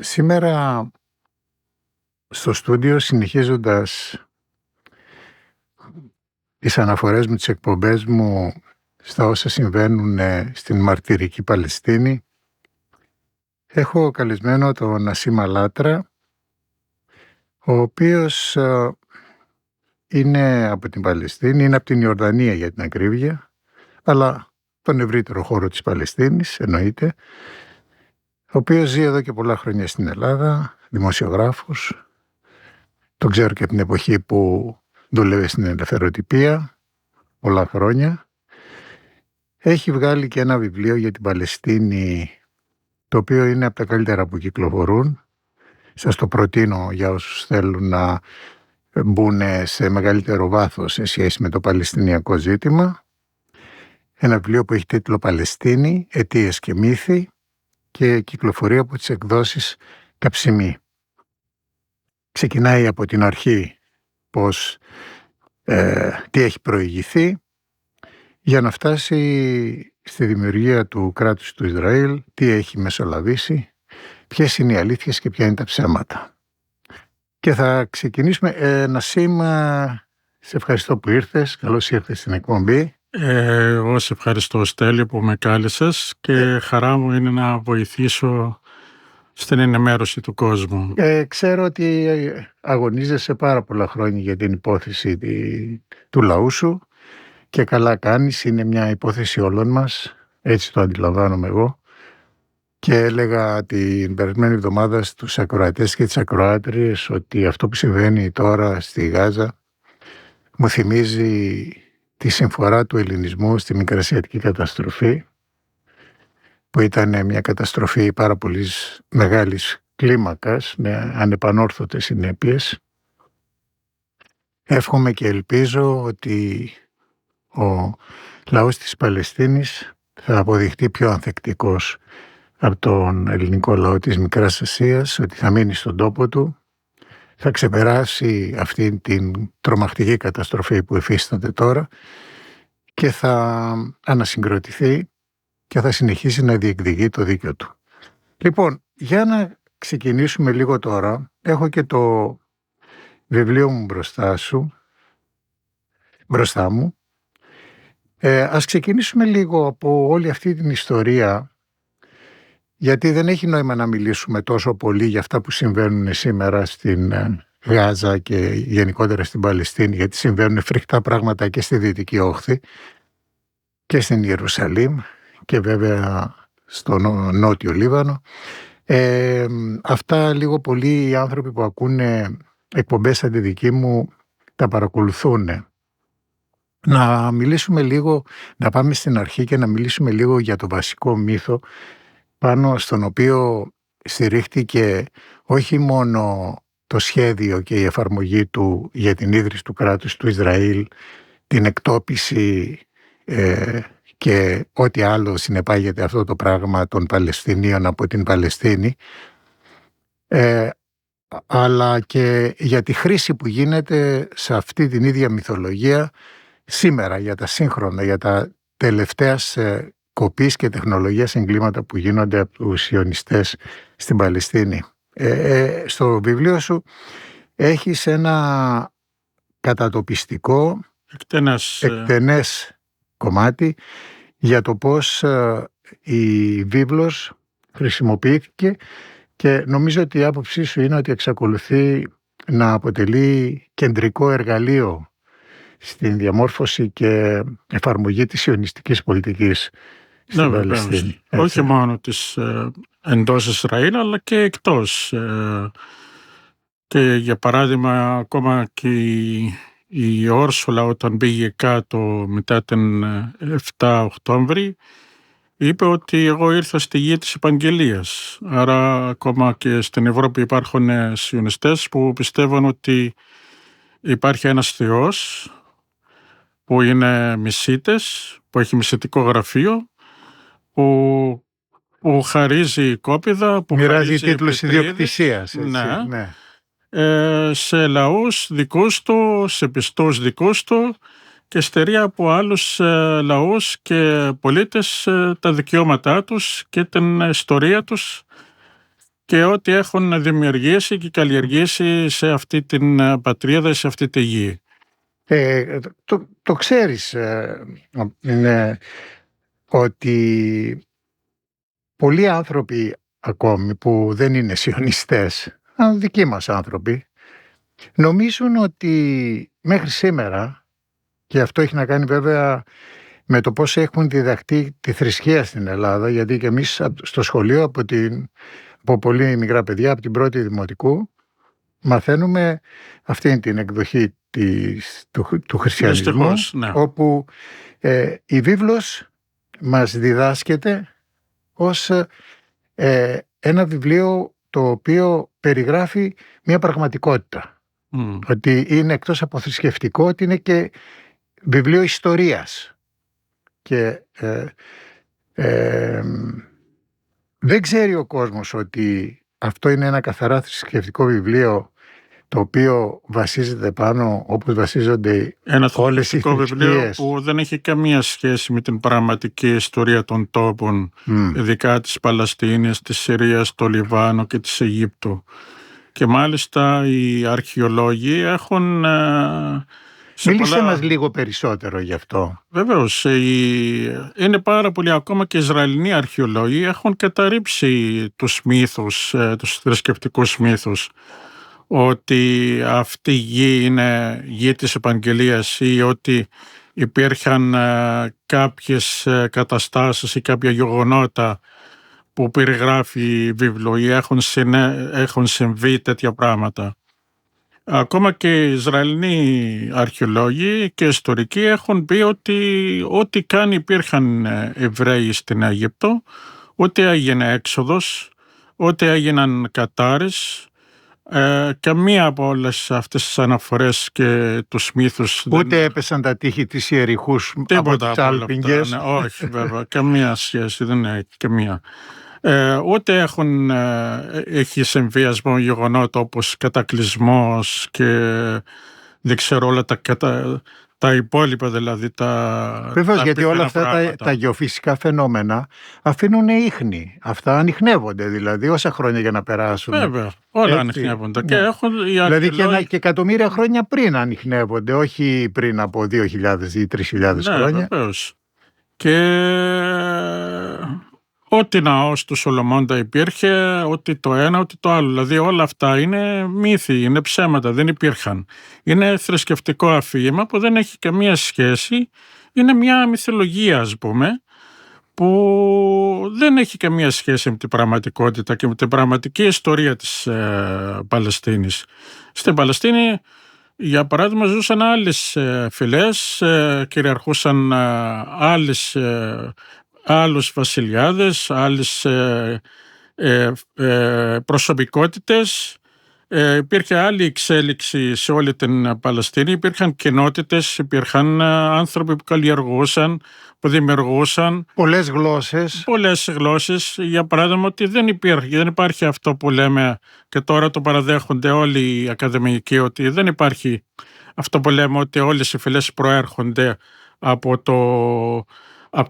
Σήμερα στο στούντιο, συνεχίζοντας τις αναφορές μου, τις εκπομπές μου στα όσα συμβαίνουν στην μαρτυρική Παλαιστίνη, έχω καλεσμένο τον Νασίμ Αλάτρα, ο οποίος είναι από την Παλαιστίνη, είναι από την Ιορδανία για την ακρίβεια, αλλά τον ευρύτερο χώρο της Παλαιστίνης εννοείται, ο οποίος ζει εδώ και πολλά χρόνια στην Ελλάδα, δημοσιογράφος. Τον ξέρω και από την εποχή που δούλευε στην ελευθεροτυπία, πολλά χρόνια. Έχει βγάλει και ένα βιβλίο για την Παλαιστίνη, το οποίο είναι από τα καλύτερα που κυκλοφορούν. Σας το προτείνω για όσους θέλουν να μπουν σε μεγαλύτερο βάθος σε σχέση με το παλαιστινιακό ζήτημα. Ένα βιβλίο που έχει τίτλο «Παλαιστίνη, αιτίες και μύθοι» και κυκλοφορεί από τις εκδόσεις Καψιμή. Ξεκινάει από την αρχή τι έχει προηγηθεί για να φτάσει στη δημιουργία του κράτους του Ισραήλ, τι έχει μεσολαβήσει, ποιες είναι οι αλήθειες και ποια είναι τα ψέματα. Και θα ξεκινήσουμε. Νασίμ, σε ευχαριστώ που ήρθες. Καλώς ήρθες στην εκπομπή. Εγώ σε ευχαριστώ, Στέλιο, που με κάλεσες και χαρά μου είναι να βοηθήσω στην ενημέρωση του κόσμου. Ξέρω ότι αγωνίζεσαι πάρα πολλά χρόνια για την υπόθεση του λαού σου και καλά κάνεις, είναι μια υπόθεση όλων μας, έτσι το αντιλαμβάνομαι εγώ. Και έλεγα την περασμένη εβδομάδα στους ακροατές και τις ακροάτριες ότι αυτό που συμβαίνει τώρα στη Γάζα μου θυμίζει τη συμφορά του ελληνισμού στη Μικρασιατική καταστροφή, που ήταν μια καταστροφή πάρα πολύ μεγάλης κλίμακας με ανεπανόρθωτες συνέπειες. Εύχομαι και ελπίζω ότι ο λαός της Παλαιστίνης θα αποδειχτεί πιο ανθεκτικός από τον ελληνικό λαό της Μικράς Ασίας, ότι θα μείνει στον τόπο του, θα ξεπεράσει αυτή την τρομακτική καταστροφή που υφίσταται τώρα και θα ανασυγκροτηθεί και θα συνεχίσει να διεκδικεί το δίκαιο του. Λοιπόν, για να ξεκινήσουμε λίγο τώρα, έχω και το βιβλίο μου μπροστά μου. Ας ξεκινήσουμε λίγο από όλη αυτή την ιστορία, γιατί δεν έχει νόημα να μιλήσουμε τόσο πολύ για αυτά που συμβαίνουν σήμερα στην Γάζα και γενικότερα στην Παλαιστίνη, γιατί συμβαίνουν φρικτά πράγματα και στη Δυτική Όχθη και στην Ιερουσαλήμ και βέβαια στο νότιο Λίβανο. Αυτά λίγο πολύ οι άνθρωποι που ακούνε εκπομπές σαν τη δική μου τα παρακολουθούν. Να μιλήσουμε λίγο, να πάμε στην αρχή και να μιλήσουμε λίγο για το βασικό μύθο πάνω στον οποίο στηρίχτηκε όχι μόνο το σχέδιο και η εφαρμογή του για την ίδρυση του κράτους του Ισραήλ, την εκτόπιση και ό,τι άλλο συνεπάγεται αυτό το πράγμα των Παλαιστινίων από την Παλαιστίνη, αλλά και για τη χρήση που γίνεται σε αυτή την ίδια μυθολογία σήμερα, για τα σύγχρονα, για τα τελευταία κοπής και τεχνολογίας εγκλήματα που γίνονται από τους σιωνιστές στην Παλαιστίνη. Στο βιβλίο σου έχεις ένα κατατοπιστικό εκτενές κομμάτι για το πώς η βίβλος χρησιμοποιήθηκε και νομίζω ότι η άποψή σου είναι ότι εξακολουθεί να αποτελεί κεντρικό εργαλείο στην διαμόρφωση και εφαρμογή της σιωνιστικής πολιτικής στην Παλαιστίνη. Όχι μόνο της εντός Ισραήλ αλλά και εκτός. Και για παράδειγμα ακόμα και η Όρσουλα όταν πήγε κάτω μετά την 7 Οκτώβρη είπε ότι εγώ ήρθα στη γη της επαγγελίας. Άρα ακόμα και στην Ευρώπη υπάρχουν σιωνιστές που πιστεύουν ότι υπάρχει ένας Θεός που είναι μυσίτες, που έχει μυσιτικό γραφείο, που χαρίζει κόπηδα, που μοιράζει τίτλους ιδιοκτησίας. Ναι. Σε λαούς δικούς του, σε πιστούς δικούς του και στερεί από άλλους λαούς και πολίτες τα δικαιώματά τους και την ιστορία τους και ό,τι έχουν δημιουργήσει και καλλιεργήσει σε αυτή την πατρίδα, σε αυτή τη γη. Το ξέρεις ότι πολλοί άνθρωποι ακόμη που δεν είναι σιωνιστές, δικοί μας άνθρωποι, νομίζουν ότι μέχρι σήμερα, και αυτό έχει να κάνει βέβαια με το πώς έχουν διδαχτεί τη θρησκεία στην Ελλάδα, γιατί και εμείς στο σχολείο από πολύ μικρά παιδιά, από την πρώτη δημοτικού, μαθαίνουμε αυτή την εκδοχή του χριστιανισμού, Δυστυχώς, ναι. όπου η βίβλος μας διδάσκεται ως ένα βιβλίο το οποίο περιγράφει μια πραγματικότητα. Ότι είναι εκτός από θρησκευτικό, ότι είναι και βιβλίο ιστορίας. Και δεν ξέρει ο κόσμος ότι αυτό είναι ένα καθαρά θρησκευτικό βιβλίο, το οποίο βασίζεται πάνω, όπως βασίζονται όλες οι θρησκείες. Βιβλίο που δεν έχει καμία σχέση με την πραγματική ιστορία των τόπων, ειδικά της Παλαιστίνης, της Συρίας, του Λιβάνου και της Αιγύπτου. Και μάλιστα οι αρχαιολόγοι έχουν... Μίλησε μας λίγο περισσότερο γι' αυτό. Βεβαίως, είναι πάρα πολλοί, ακόμα και οι Ισραηλινοί αρχαιολόγοι έχουν καταρρύψει τους μύθους, τους θρησκευτικούς μύθους, ότι αυτή η γη είναι γη της επαγγελίας ή ότι υπήρχαν κάποιες καταστάσεις ή κάποια γεγονότα που περιγράφει η βίβλο ή έχουν συμβεί τέτοια πράγματα. Ακόμα και οι Ισραηλινοί αρχαιολόγοι και ιστορικοί έχουν πει ότι ό,τι καν υπήρχαν Εβραίοι στην Αίγυπτο, ό,τι έγινε έξοδος, ό,τι έγιναν κατάρες, καμία από όλες αυτές τις αναφορές και τους μύθους... Ούτε έπεσαν τα τείχη της Ιεριχούς από τις Άλπιγγες. Ναι, όχι βέβαια, καμία σχέση, δεν έχει καμία. Ούτε έχει συμβεί γεγονότα όπως κατακλυσμός και δεν ξέρω όλα τα υπόλοιπα, δηλαδή Βεβαίως, γιατί όλα αυτά τα γεωφυσικά φαινόμενα αφήνουν ίχνη. Αυτά ανιχνεύονται δηλαδή όσα χρόνια για να περάσουν. Βέβαια, όλα ανιχνεύονται. Ναι. Δηλαδή και εκατομμύρια χρόνια πριν ανιχνεύονται, όχι πριν από 2.000 ή 3.000 χρόνια. Βεβαίως. Και ό,τι ναός του Σολομώντα υπήρχε, ό,τι το ένα, ό,τι το άλλο. Δηλαδή όλα αυτά είναι μύθοι, είναι ψέματα, δεν υπήρχαν. Είναι θρησκευτικό αφήγημα που δεν έχει καμία σχέση. Είναι μια μυθολογία, ας πούμε, που δεν έχει καμία σχέση με την πραγματικότητα και με την πραγματική ιστορία της Παλαιστίνης. Στην Παλαιστίνη, για παράδειγμα, ζούσαν άλλες φυλές, κυριαρχούσαν άλλους βασιλιάδες, άλλες προσωπικότητες. Υπήρχε άλλη εξέλιξη σε όλη την Παλαιστίνη. Υπήρχαν κοινότητες, υπήρχαν άνθρωποι που καλλιεργούσαν, που δημιουργούσαν. Πολλές γλώσσες. Για παράδειγμα, ότι δεν υπάρχει αυτό που λέμε και τώρα το παραδέχονται όλοι οι ακαδημαϊκοί, ότι δεν υπάρχει αυτό που λέμε ότι όλες οι φυλές προέρχονται από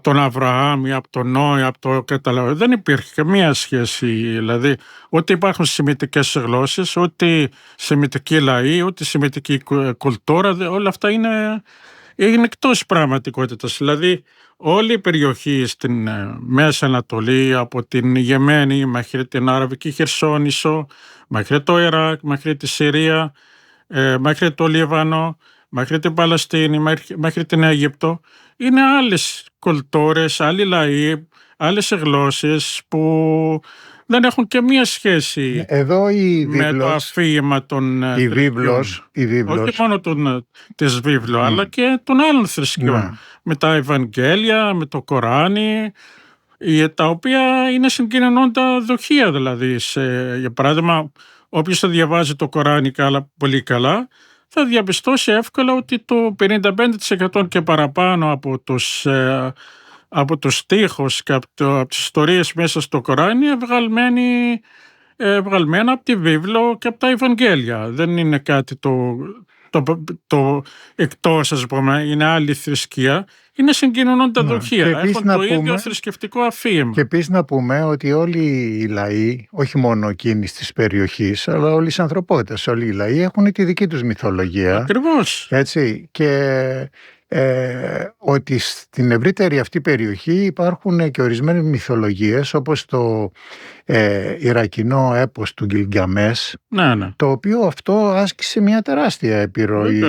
τον Αβραάμ ή από τον Νόε, από το καταλαβαίνω. Δεν υπήρχε καμία σχέση. Δηλαδή, ότι υπάρχουν σεμιτικές γλώσσες, ότι σεμιτική λαοί, ότι σεμιτική κουλτούρα, όλα αυτά είναι εκτός πραγματικότητας. Δηλαδή, όλη η περιοχή στην Μέση Ανατολή, από την Γεμένη μέχρι την Αραβική Χερσόνησο, μέχρι το Ιράκ, μέχρι τη Συρία, μέχρι το Λίβανο, μέχρι την Παλαιστίνη, μέχρι την Αίγυπτο, είναι άλλες κουλτούρες, άλλοι λαοί, άλλες γλώσσες που δεν έχουν και μία σχέση με το αφήγημα των βίβλος. Όχι μόνο της βίβλου, αλλά και των άλλων θρησκειών. Με τα Ευαγγέλια, με το Κοράνι, τα οποία είναι συγκοινωνώντα δοχεία δηλαδή. Για παράδειγμα, όποιος θα διαβάζει το Κοράνι πολύ καλά, θα διαπιστώσει εύκολα ότι το 55% και παραπάνω από τους στίχους και από τις ιστορίες μέσα στο Κοράνι βγαλμένα από τη βίβλο και από τα Ευαγγέλια. Δεν είναι κάτι το εκτός, ας πούμε, είναι άλλη θρησκεία, είναι συγκοινωνώντα δοχεία. Έχουν το ίδιο θρησκευτικό αφήγημα. Και επίσης να πούμε ότι όλοι οι λαοί, όχι μόνο εκείνης της περιοχής, αλλά όλη της ανθρωπότητας, όλοι οι λαοί έχουν τη δική τους μυθολογία. Ακριβώς. Έτσι, και ότι στην ευρύτερη αυτή περιοχή υπάρχουν και ορισμένες μυθολογίες, όπως το Ιρακινό έπος του Γκιλγκαμές, το οποίο αυτό άσκησε μια τεράστια επιρροή.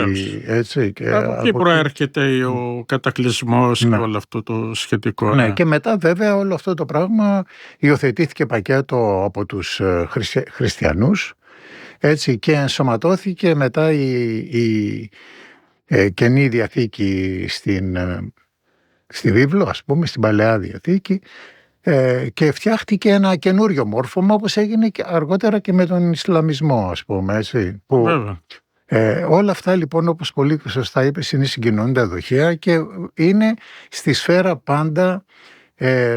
Έτσι, και από εκεί προέρχεται ο κατακλυσμός και όλο αυτό το σχετικό. Ναι, και μετά βέβαια όλο αυτό το πράγμα υιοθετήθηκε πακέτο από τους χριστιανούς, έτσι, και ενσωματώθηκε μετά η Καινή Διαθήκη στη βίβλο, ας πούμε, στην Παλαιά Διαθήκη, και φτιάχτηκε ένα καινούριο μόρφωμα, όπως έγινε και αργότερα και με τον Ισλαμισμό, ας πούμε, έτσι, που όλα αυτά λοιπόν, όπως πολύ σωστά είπες, είναι συγκοινωνούντα δοχεία και είναι στη σφαίρα πάντα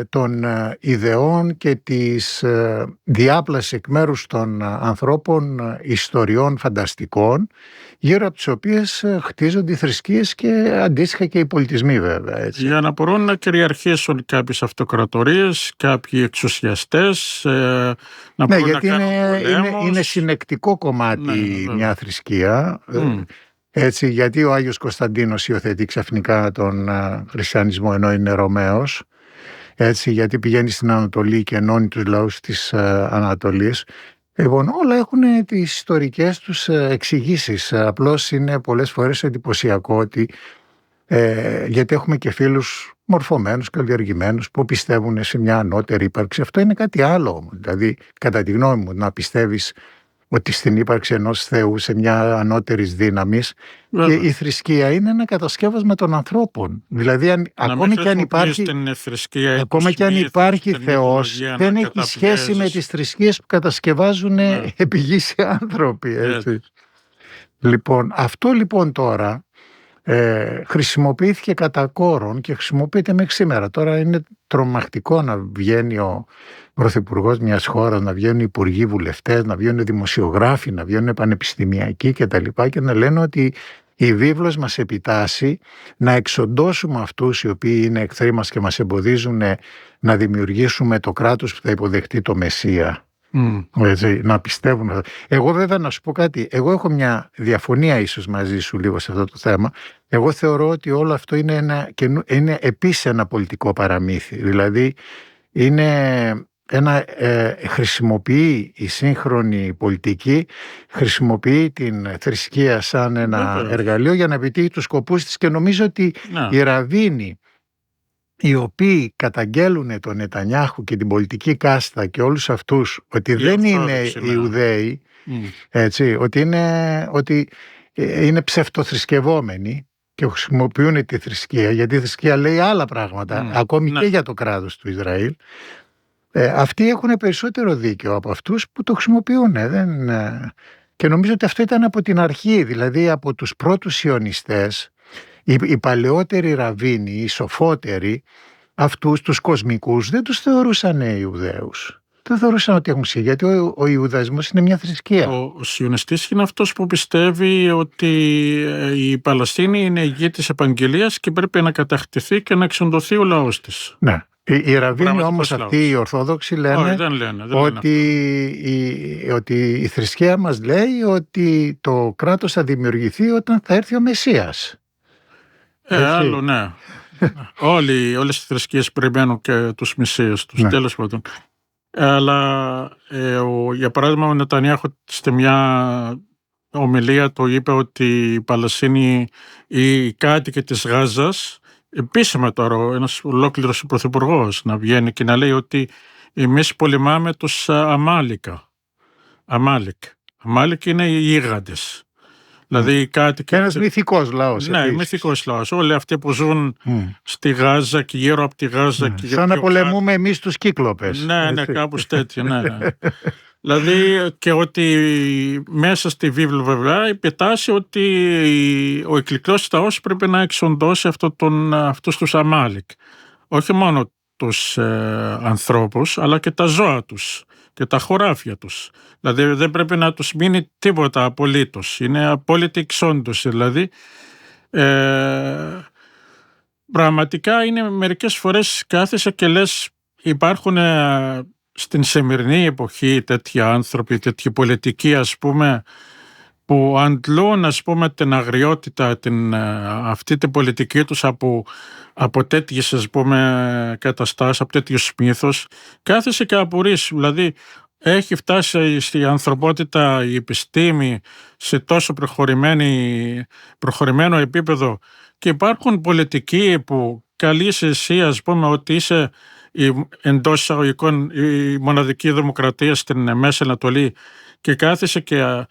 των ιδεών και της διάπλασης εκ μέρους των ανθρώπων ιστοριών φανταστικών, γύρω από τις οποίες χτίζονται οι θρησκείες και αντίστοιχα και οι πολιτισμοί, βέβαια. Έτσι. Για να μπορούν να κυριαρχήσουν κάποιες αυτοκρατορίες, κάποιοι εξουσιαστές, να μπορούν γιατί να κάνουν είναι συνεκτικό κομμάτι μια θρησκεία. Έτσι, γιατί ο Άγιος Κωνσταντίνος υιοθετεί ξαφνικά τον χριστιανισμό ενώ είναι Ρωμαίος. Έτσι, γιατί πηγαίνει στην Ανατολή και ενώνει τους λαούς της Ανατολής. Λοιπόν, όλα έχουν τις ιστορικές τους εξηγήσεις. Απλώς είναι πολλές φορές εντυπωσιακό ότι γιατί έχουμε και φίλους μορφωμένους, καλλιεργημένους που πιστεύουν σε μια ανώτερη ύπαρξη. Αυτό είναι κάτι άλλο. Δηλαδή, κατά τη γνώμη μου, να πιστεύεις ότι στην ύπαρξη ενός Θεού, σε μια ανώτερης δύναμης, και η θρησκεία είναι ένα κατασκεύασμα των ανθρώπων. Δηλαδή, ακόμα και αν υπάρχει Θεός, δεν έχει σχέση με τις θρησκείες που κατασκευάζουν επί γης οι άνθρωποι. Έτσι. Λοιπόν, αυτό λοιπόν τώρα χρησιμοποιήθηκε κατά κόρον και χρησιμοποιείται μέχρι σήμερα. Τώρα είναι τρομακτικό να βγαίνει ο πρωθυπουργός μιας χώρας, να βγαίνουν υπουργοί, βουλευτές, να βγαίνουν δημοσιογράφοι, να βγαίνουν πανεπιστημιακοί κτλ. Και να λένε ότι η βίβλος μας επιτάσσει να εξοντώσουμε αυτούς οι οποίοι είναι εχθροί μας και μας εμποδίζουν να δημιουργήσουμε το κράτος που θα υποδεχτεί το Μεσσία. Έτσι, να πιστεύουν. Εγώ βέβαια να σου πω κάτι, εγώ έχω μια διαφωνία ίσως μαζί σου λίγο σε αυτό το θέμα. Εγώ θεωρώ ότι όλο αυτό είναι επίσης ένα πολιτικό παραμύθι. Δηλαδή χρησιμοποιεί η σύγχρονη πολιτική, χρησιμοποιεί την θρησκεία σαν ένα εργαλείο για να επιτύχει τους σκοπούς της, και νομίζω ότι οι ραβίνοι οι οποίοι καταγγέλουν τον Νετανιάχου και την πολιτική κάστα και όλους αυτούς ότι δεν είναι Ιουδαίοι, έτσι, ότι είναι ψευτοθρησκευόμενοι και χρησιμοποιούν τη θρησκεία, γιατί η θρησκεία λέει άλλα πράγματα, ακόμη και για το κράτος του Ισραήλ. Αυτοί έχουν περισσότερο δίκαιο από αυτούς που το χρησιμοποιούν. Και νομίζω ότι αυτό ήταν από την αρχή, δηλαδή από τους πρώτους Σιωνιστές. Οι παλαιότεροι ραβίνοι, οι σοφότεροι, αυτούς τους κοσμικούς δεν τους θεωρούσαν Ιουδαίους. Δεν θεωρούσαν ότι έχουν σχέση, γιατί ο Ιουδαϊσμός είναι μια θρησκεία. Ο Σιωνιστής είναι αυτός που πιστεύει ότι η Παλαιστίνη είναι η γη της επαγγελίας και πρέπει να κατακτηθεί και να εξοντωθεί ο λαός της. Ναι. Οι ραβίνοι όμως αυτοί οι Ορθόδοξοι λένε, ότι η θρησκεία μας λέει ότι το κράτος θα δημιουργηθεί όταν θα έρθει ο Μεσσίας. Άλλο, ναι. Όλες οι θρησκείες περιμένουν και τους Μεσσίες τους, τέλος πάντων. Αλλά για παράδειγμα ο Νετανιάχου στη μια ομιλία το είπε ότι η Παλαιστίνη, οι κάτοικοι της Γάζας, επίσημα τώρα ένας ολόκληρος πρωθυπουργός να βγαίνει και να λέει ότι εμείς πολεμάμε τους Αμάλικ είναι οι γίγαντες. Δηλαδή ένας μυθικός λαός. Ναι, μυθικός λαός. Όλοι αυτοί που ζουν στη Γάζα και γύρω από τη Γάζα. Και σαν να πολεμούμε εμείς τους Κύκλοπες. Ναι, κάπως τέτοιο. Ναι. Δηλαδή και ότι μέσα στη βίβλο βέβαια υπετάσσει ότι ο εκλεκτός λαός πρέπει να εξοντώσει αυτούς τους Αμάλικ. Όχι μόνο τους ανθρώπους αλλά και τα ζώα τους. και τα χωράφια τους. Δηλαδή δεν πρέπει να τους μείνει τίποτα απολύτως. Είναι απόλυτη εξόντωση. Δηλαδή πραγματικά είναι μερικές φορές κάθεσαι και λες υπάρχουν στην σημερινή εποχή τέτοιοι άνθρωποι, τέτοιοι πολιτικοί ας πούμε, που αντλούν ας πούμε την αγριότητα, αυτή την πολιτική τους από τέτοιες ας πούμε καταστάσεις, από τέτοιους μύθους. Κάθεσαι και απορείς, δηλαδή έχει φτάσει στη ανθρωπότητα η επιστήμη σε τόσο προχωρημένο επίπεδο και υπάρχουν πολιτικοί που καλείς εσύ ας πούμε ότι είσαι εντός εισαγωγικών η μοναδική δημοκρατία στην Μέση Ανατολή και κάθεσαι και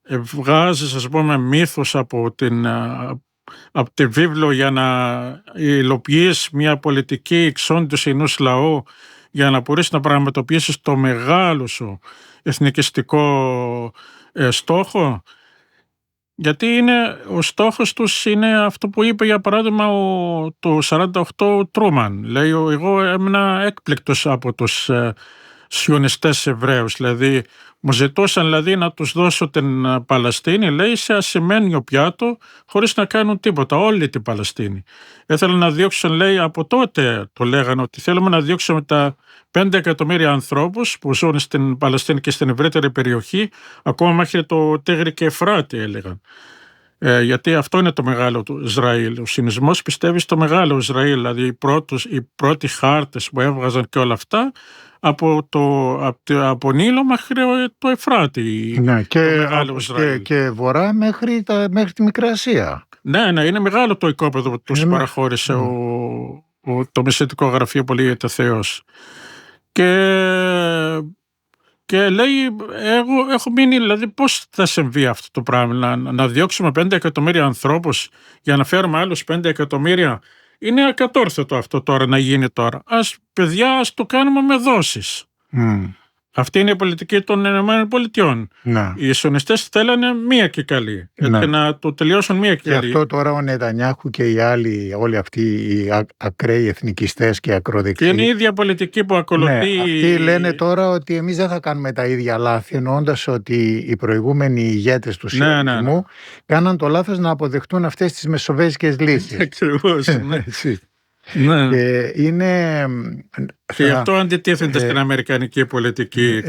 βγάζεις ας πούμε μύθους από τη βίβλο για να υλοποιείς μια πολιτική εξόντωση ενός λαού για να μπορείς να πραγματοποιήσεις το μεγάλο σου εθνικιστικό στόχο, γιατί ο στόχος τους είναι αυτό που είπε για παράδειγμα το 48 Τρούμαν. Λέει εγώ έμεινα έκπληκτος από τους σιωνιστές Εβραίους, δηλαδή μου ζητούσαν δηλαδή να τους δώσω την Παλαιστίνη, λέει, σε ασημένιο πιάτο χωρίς να κάνουν τίποτα, όλη την Παλαιστίνη. Ήθελαν να διώξουν, λέει, από τότε το λέγανε ότι θέλουμε να διώξουμε τα 5 εκατομμύρια ανθρώπους που ζουν στην Παλαιστίνη και στην ευρύτερη περιοχή, ακόμα μέχρι το Τίγρη και Εφράτη έλεγαν. Γιατί αυτό είναι το μεγάλο του Ισραήλ. Ο Σιωνισμός πιστεύει στο μεγάλο Ισραήλ, δηλαδή οι πρώτοι χάρτες που έβγαζαν και όλα αυτά από Νείλο μέχρι το Εφράτη. Ναι, το μεγάλο Ισραήλ. Και βορρά μέχρι τη Μικρά Ασία. Ναι, είναι μεγάλο το οικόπεδο που τους παραχώρησε το μεσαιτικό γραφείο Πολύγεται Θεός. Και λέει, εγώ έχω μείνει, δηλαδή πώς θα συμβεί αυτό το πράγμα, να διώξουμε 5 εκατομμύρια ανθρώπους για να φέρουμε άλλους 5 εκατομμύρια. Είναι ακατόρθωτο αυτό τώρα να γίνει τώρα. Παιδιά, ας το κάνουμε με δόσεις. Αυτή είναι η πολιτική των ΗΠΑ. Ναι. Οι σιωνιστές θέλανε μία και καλή. Ναι. Και να το τελειώσουν μία και καλή. Γι' αυτό τώρα ο Νετανιάχου και οι άλλοι, όλοι αυτοί οι ακραίοι εθνικιστές και ακροδεξιοί. Και είναι η ίδια πολιτική που ακολουθεί. Ναι, αυτοί λένε τώρα ότι εμείς δεν θα κάνουμε τα ίδια λάθη, εννοώντας ότι οι προηγούμενοι ηγέτες του σιωνισμού κάναν το λάθος να αποδεχτούν αυτές τις μεσοβέζικες λύσεις. Ακριβώς. Ναι. Ναι. Και αυτό αντιτίθεται στην αμερικανική πολιτική.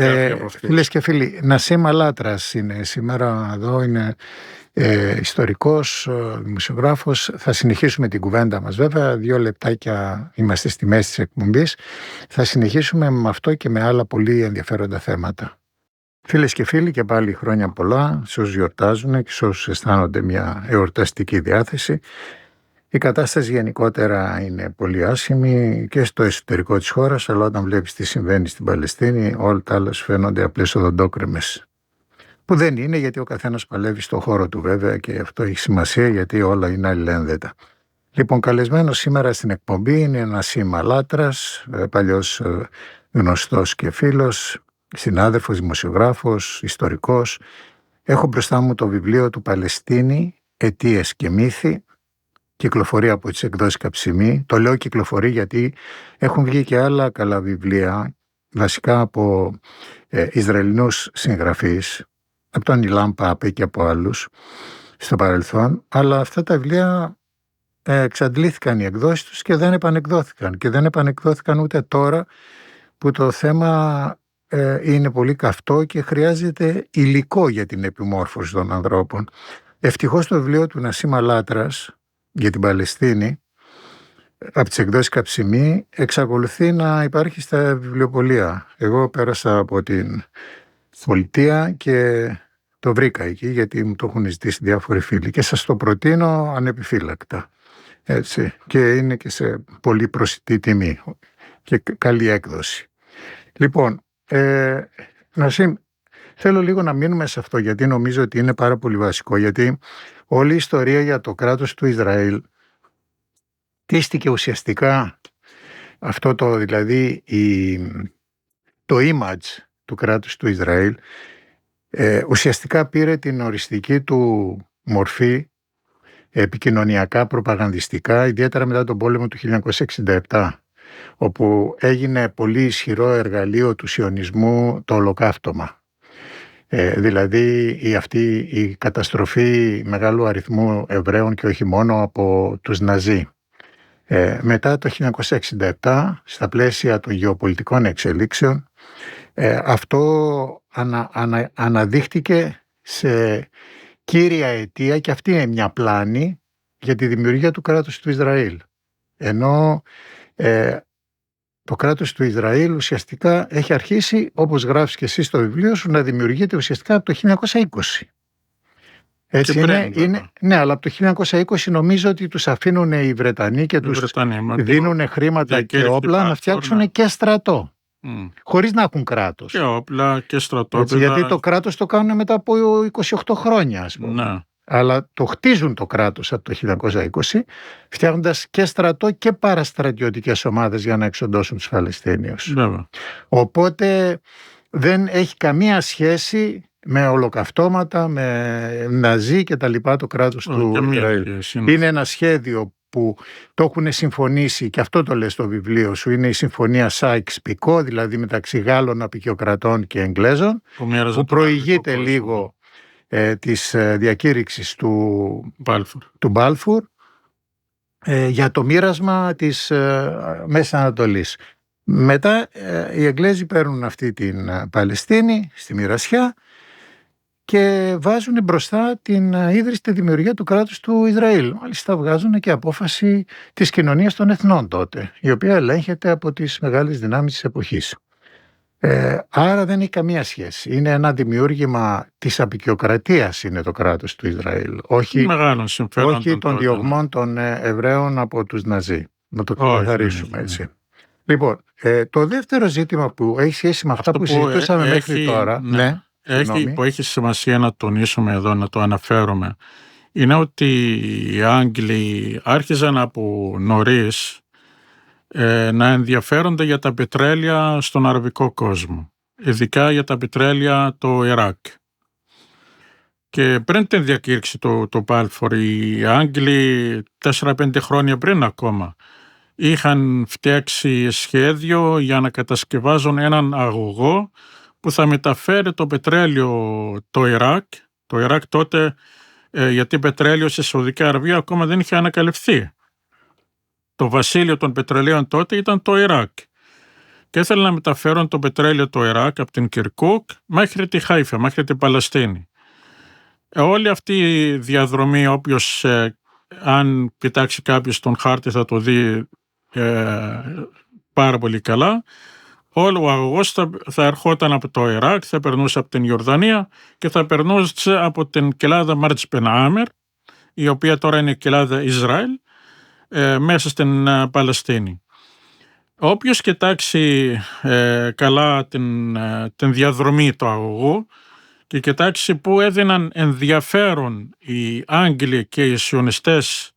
Φίλες και φίλοι, Νασίμ Αλάτρας είναι σήμερα εδώ, είναι ιστορικός, δημοσιογράφος. Θα συνεχίσουμε την κουβέντα μας βέβαια, 2 λεπτάκια είμαστε στη μέση της εκπομπής. Θα συνεχίσουμε με αυτό και με άλλα πολύ ενδιαφέροντα θέματα. Φίλες και φίλοι, και πάλι χρόνια πολλά σε όσους γιορτάζουν και σε όσους αισθάνονται μια εορταστική διάθεση. Η κατάσταση γενικότερα είναι πολύ άσχημη και στο εσωτερικό της χώρας, αλλά όταν βλέπεις τι συμβαίνει στην Παλαιστίνη, όλα τα άλλα σου φαίνονται απλές οδοντόκρεμες. Που δεν είναι, γιατί ο καθένας παλεύει στο χώρο του βέβαια και αυτό έχει σημασία, γιατί όλα είναι αλληλένδετα. Λοιπόν, καλεσμένος σήμερα στην εκπομπή είναι ένας Νασίμ Αλάτρας, παλιός γνωστός και φίλος, συνάδελφος, δημοσιογράφος, ιστορικός. Έχω μπροστά μου το βιβλίο του «Παλαιστίνη, αιτίες και μύθοι». Κυκλοφορεί από τις εκδόσεις Καψιμή. Το λέω κυκλοφορεί γιατί έχουν βγει και άλλα καλά βιβλία, βασικά από Ισραηλινούς συγγραφείς, από τον Ιλάν Πάπε και από άλλους στο παρελθόν, αλλά αυτά τα βιβλία εξαντλήθηκαν οι εκδόσεις τους και δεν επανεκδόθηκαν. Και δεν επανεκδόθηκαν ούτε τώρα που το θέμα είναι πολύ καυτό και χρειάζεται υλικό για την επιμόρφωση των ανθρώπων. Ευτυχώς το βιβλίο του Νασίμ Αλάτρας για την Παλαιστίνη από τις εκδόσεις Καψιμή εξακολουθεί να υπάρχει στα βιβλιοπωλεία. Εγώ πέρασα από την πολιτεία και το βρήκα εκεί, γιατί μου το έχουν ζητήσει διάφοροι φίλοι και σας το προτείνω ανεπιφύλακτα. Έτσι. Και είναι και σε πολύ προσιτή τιμή και καλή έκδοση. Λοιπόν, Νασίμ, θέλω λίγο να μείνουμε σε αυτό, γιατί νομίζω ότι είναι πάρα πολύ βασικό, γιατί όλη η ιστορία για το κράτος του Ισραήλ χτίστηκε ουσιαστικά αυτό δηλαδή το image του κράτους του Ισραήλ ουσιαστικά πήρε την οριστική του μορφή επικοινωνιακά, προπαγανδιστικά, ιδιαίτερα μετά τον πόλεμο του 1967. όπου έγινε πολύ ισχυρό εργαλείο του σιωνισμού το ολοκαύτωμα. Δηλαδή αυτή η καταστροφή μεγάλου αριθμού Εβραίων και όχι μόνο από τους Ναζί. Μετά το 1967, στα πλαίσια των γεωπολιτικών εξελίξεων, αυτό αναδείχτηκε σε κύρια αιτία, και αυτή είναι μια πλάνη για τη δημιουργία του κράτους του Ισραήλ. Ενώ το κράτος του Ισραήλ ουσιαστικά έχει αρχίσει, όπως γράφεις και εσύ στο βιβλίο σου, να δημιουργείται ουσιαστικά από το 1920. Έτσι είναι, ναι, αλλά από το 1920 νομίζω ότι τους αφήνουν οι Βρετανοί και τους δίνουν χρήματα και όπλα να φτιάξουν και στρατό. Χωρίς να έχουν κράτος. Και όπλα και στρατό. Έτσι, γιατί το κράτος το κάνουν μετά από 28 χρόνια, ας πούμε. Ναι. Αλλά το χτίζουν το κράτος από το 1920, φτιάχνοντας και στρατό και παραστρατιωτικές ομάδες για να εξοντώσουν τους Παλαιστίνιους. Βέβαια. Οπότε δεν έχει καμία σχέση με ολοκαυτώματα, με Ναζί και τα λοιπά το κράτος του Ισραήλ. Είναι ένα σχέδιο που το έχουν συμφωνήσει, και αυτό το λες στο βιβλίο σου, είναι η συμφωνία Σάικς-Πικό, δηλαδή μεταξύ Γάλλων αποικιοκρατών και Εγγλέζων, που προηγείται λίγο της διακήρυξης του Μπάλφουρ για το μοίρασμα της Μέσης Ανατολής. Μετά οι Εγγλέζοι παίρνουν αυτή την Παλαιστίνη στη μοιρασιά και βάζουν μπροστά την ίδρυση, τη δημιουργία του κράτους του Ισραήλ. Μάλιστα βγάζουν και απόφαση της κοινωνίας των εθνών τότε, η οποία ελέγχεται από τις μεγάλες δυνάμεις της εποχής. Άρα δεν έχει καμία σχέση. Είναι ένα δημιούργημα της αποικιοκρατίας, είναι το κράτος του Ισραήλ. Όχι των διωγμών των Εβραίων από τους Ναζί. Να το ξεκαθαρίσουμε έτσι. Λοιπόν, το δεύτερο ζήτημα που έχει σχέση με αυτά που συζητούσαμε μέχρι τώρα. Ναι, που έχει σημασία να τονίσουμε εδώ, να το αναφέρουμε, είναι ότι οι Άγγλοι άρχιζαν από νωρίς να ενδιαφέρονται για τα πετρέλαια στον αραβικό κόσμο, ειδικά για τα πετρέλαια το Ιράκ. Και πριν την διακήρυξη του Μπάλφουρ, οι Άγγλοι 4-5 χρόνια πριν ακόμα είχαν φτιάξει σχέδιο για να κατασκευάζουν έναν αγωγό που θα μεταφέρει το πετρέλαιο το Ιράκ. Το Ιράκ τότε, γιατί πετρέλαιο στη Σαουδική Αραβία ακόμα δεν είχε ανακαλυφθεί. Το βασίλειο των πετρελαίων τότε ήταν το Ιράκ. Και ήθελαν να μεταφέρουν το πετρέλαιο το Ιράκ από την Κυρκούκ μέχρι τη Χάιφα, μέχρι την Παλαιστίνη. Όλη αυτή η διαδρομή, όποιος αν κοιτάξει κάποιος τον χάρτη θα το δει πάρα πολύ καλά. Όλο ο αγωγός θα ερχόταν από το Ιράκ, θα περνούσε από την Ιορδανία και θα περνούσε από την κοιλάδα Μάρτς Μπεν Άμερ, η οποία τώρα είναι η κοιλάδα Ισραήλ, μέσα στην Παλαιστίνη. Όποιος κοιτάξει καλά την διαδρομή του αγωγού και κοιτάξει που έδιναν ενδιαφέρον οι Άγγλοι και οι σιωνιστές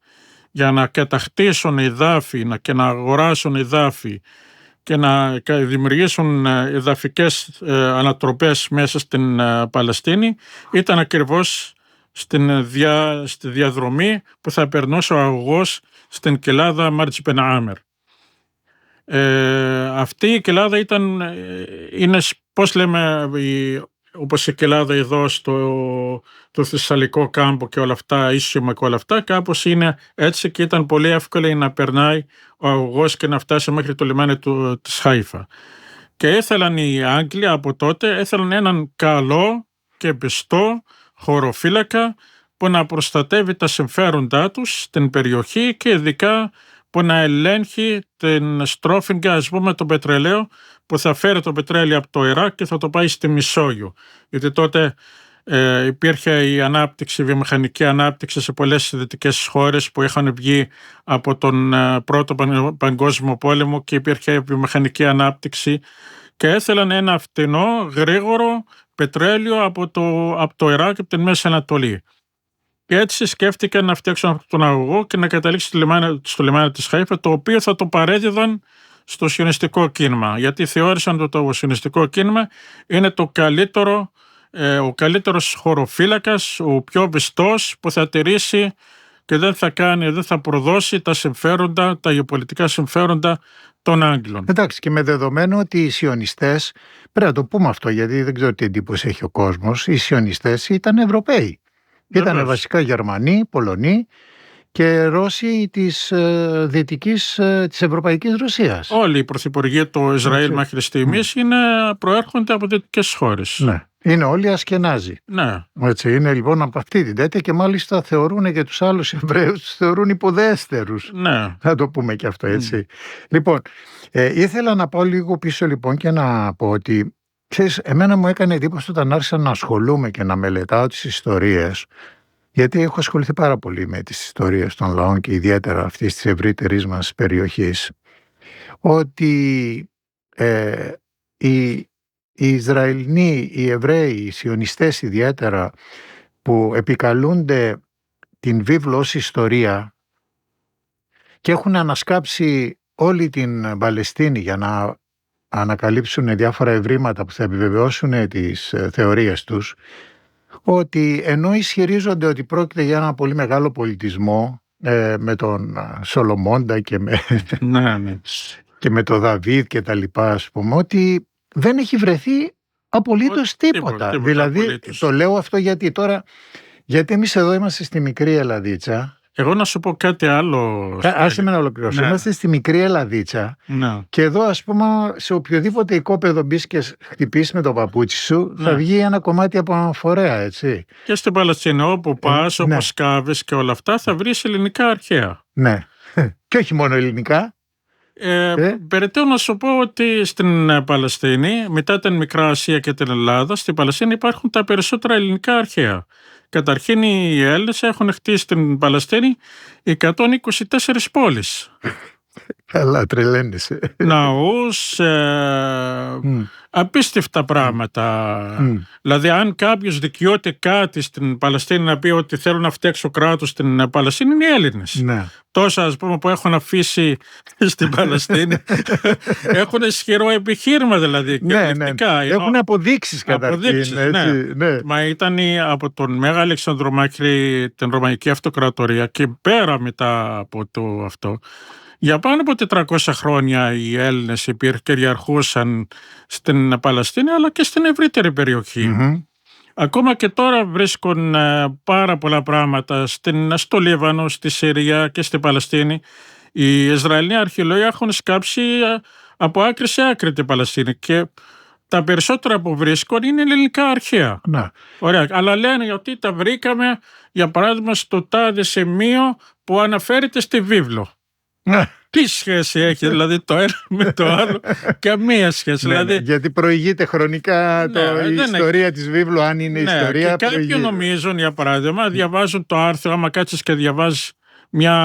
για να κατακτήσουν εδάφη και να αγοράσουν εδάφη και να δημιουργήσουν εδαφικές ανατροπές μέσα στην Παλαιστίνη, ήταν ακριβώς στη διαδρομή που θα περνούσε ο αγωγός στην κοιλάδα Μάρτς Μπεν Άμερ. Αυτή η κοιλάδα είναι, πώς λέμε, όπως η κοιλάδα εδώ στο Θεσσαλικό κάμπο και όλα αυτά, Ίσιωμα και όλα αυτά, κάπως είναι έτσι, και ήταν πολύ εύκολο να περνάει ο αγωγός και να φτάσει μέχρι το λιμάνι της Χάιφα. Και ήθελαν οι Άγγλοι από τότε, έναν καλό και πιστό χωροφύλακα που να προστατεύει τα συμφέροντά τους στην περιοχή και ειδικά που να ελέγχει την στρόφιγγα, ας πούμε, το πετρελαίο που θα φέρει το πετρέλαιο από το Ιράκ και θα το πάει στη Μεσόγειο. Γιατί τότε υπήρχε η βιομηχανική ανάπτυξη σε πολλές δυτικές χώρες που είχαν βγει από τον Πρώτο Παγκόσμιο Πόλεμο και υπήρχε βιομηχανική ανάπτυξη και έθελαν ένα φτηνό, γρήγορο πετρέλαιο από το Ιράκ και από την Μέση Ανατολή. Και έτσι σκέφτηκαν να φτιάξουν τον αγωγό και να καταλήξει στο λιμάνι της Χάιφα, το οποίο θα το παρέδιδαν στο σιωνιστικό κίνημα, γιατί θεώρησαν ότι το σιωνιστικό κίνημα είναι ο καλύτερος χωροφύλακας, ο πιο πιστός που θα τηρήσει και δεν θα προδώσει τα γεωπολιτικά συμφέροντα των Άγγλων. Εντάξει, και με δεδομένο ότι οι σιωνιστές, πρέπει να το πούμε αυτό γιατί δεν ξέρω τι εντύπωση έχει ο κόσμος, οι σιωνιστές ήταν Ευρωπαίοι. Ήταν βασικά Γερμανοί, Πολωνοί και Ρώσοι της Ευρωπαϊκής Ρωσίας. Όλοι οι πρωθυπουργοί του Ισραήλ μέχρι στιγμής προέρχονται από δυτικές χώρες. Ναι. Είναι όλοι Ασκενάζοι. Ναι. Έτσι, είναι λοιπόν από αυτή την τέτοια και μάλιστα θεωρούν και τους άλλους Εβραίους, τους θεωρούν υποδέστερους. Ναι. Θα το πούμε και αυτό, έτσι. Λοιπόν, ήθελα να πάω λίγο πίσω λοιπόν και να πω ότι, ξέρεις, εμένα μου έκανε εντύπωση όταν άρχισα να ασχολούμαι και να μελετάω τις ιστορίες, γιατί έχω ασχοληθεί πάρα πολύ με τις ιστορίες των λαών και ιδιαίτερα αυτής της ευρύτερης μας περιοχής, ότι οι Ισραηλοί, οι Εβραίοι, οι Σιωνιστές ιδιαίτερα, που επικαλούνται την βίβλο ως ιστορία και έχουν ανασκάψει όλη την Παλαιστίνη για να ανακαλύψουν διάφορα ευρήματα που θα επιβεβαιώσουν τις θεωρίες τους, ότι ενώ ισχυρίζονται ότι πρόκειται για ένα πολύ μεγάλο πολιτισμό με τον Σολομώντα και με τον Δαβίδ και τα λοιπά, ας πούμε, ότι δεν έχει βρεθεί απολύτως τίποτα. Δηλαδή απολύτως. Το λέω αυτό γιατί εμείς εδώ είμαστε στη μικρή Ελλαδίτσα. Εγώ να σου πω κάτι άλλο. Άσε με να ολοκληρώσω. Ναι. Είμαστε στη μικρή Ελλαδίτσα και εδώ, ας πούμε, σε οποιοδήποτε οικόπεδο μπεις και χτυπήσεις με το παπούτσι σου, θα βγει ένα κομμάτι από αναφορέα, έτσι. Και στην Παλαιστίνη όπου πας, όπως σκάβεις και όλα αυτά, θα βρεις ελληνικά αρχαία. Ναι. Και όχι μόνο ελληνικά. Περαιτέρω να σου πω ότι στην Παλαιστίνη, μετά την Μικρά Ασία και την Ελλάδα, στην Παλαιστίνη υπάρχουν τα περισσότερα ελληνικά αρχαία. Καταρχήν οι Έλληνες έχουν χτίσει στην Παλαιστίνη 124 πόλεις. Καλά, τρελαίνεσαι. Ναούς, απίστευτα πράγματα. Δηλαδή αν κάποιος δικαιώται κάτι στην Παλαιστίνη να πει ότι θέλω να φτιάξω κράτος στην Παλαιστίνη, είναι οι Έλληνες. Ναι. Τόσα, ας πούμε, που έχουν αφήσει στην Παλαιστίνη έχουν ισχυρό επιχείρημα, δηλαδή. Ναι. Έχουν αποδείξεις καταρχήν. Ναι. Μα ήταν από τον Μέγα Αλεξανδρό μέχρι την Ρωμαϊκή Αυτοκρατορία και πέρα μετά από το αυτό. Για πάνω από 400 χρόνια οι Έλληνες κυριαρχούσαν στην Παλαιστίνη αλλά και στην ευρύτερη περιοχή. Ακόμα και τώρα βρίσκουν πάρα πολλά πράγματα στο Λίβανο, στη Συρία και στην Παλαιστίνη. Οι Ισραηλοί αρχαιολόγοι έχουν σκάψει από άκρη σε άκρη την Παλαιστίνη και τα περισσότερα που βρίσκουν είναι ελληνικά αρχαία. Ωραία. Αλλά λένε ότι τα βρήκαμε, για παράδειγμα, στο τάδε σημείο που αναφέρεται στη βίβλο. Τι σχέση έχει δηλαδή το ένα με το άλλο? Καμία σχέση. Δηλαδή... γιατί προηγείται χρονικά η ιστορία της βίβλου, αν είναι ιστορία. Και κάποιοι νομίζουν, για παράδειγμα, διαβάζουν το άρθρο, άμα κάτσεις και διαβάζεις μια